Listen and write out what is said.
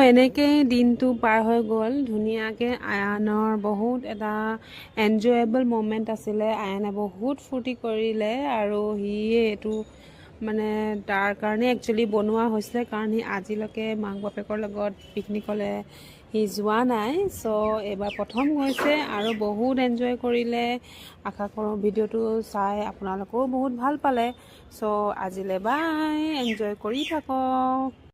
এনেকৈ দিনটো পাৰ হৈ গ'ল ধুনীয়াকৈ। আয়ানৰ বহুত এটা এনজয়েবল মমেণ্ট আছিলে। আয়ানে বহুত ফূৰ্তি কৰিলে আৰু সিয়ে এইটো মানে তাৰ কাৰণে একচুৱেলি বনোৱা হৈছিলে, কাৰণ সি আজিলৈকে মাক বাপেকৰ লগত পিকনিকলৈ সি যোৱা নাই। চ' এইবাৰ প্ৰথম গৈছে আৰু বহুত এনজয় কৰিলে। আশা কৰোঁ ভিডিঅ'টো চাই আপোনালোকেও বহুত ভাল পালে। চ' আজিলৈ বাই, এনজয় কৰি থাকক।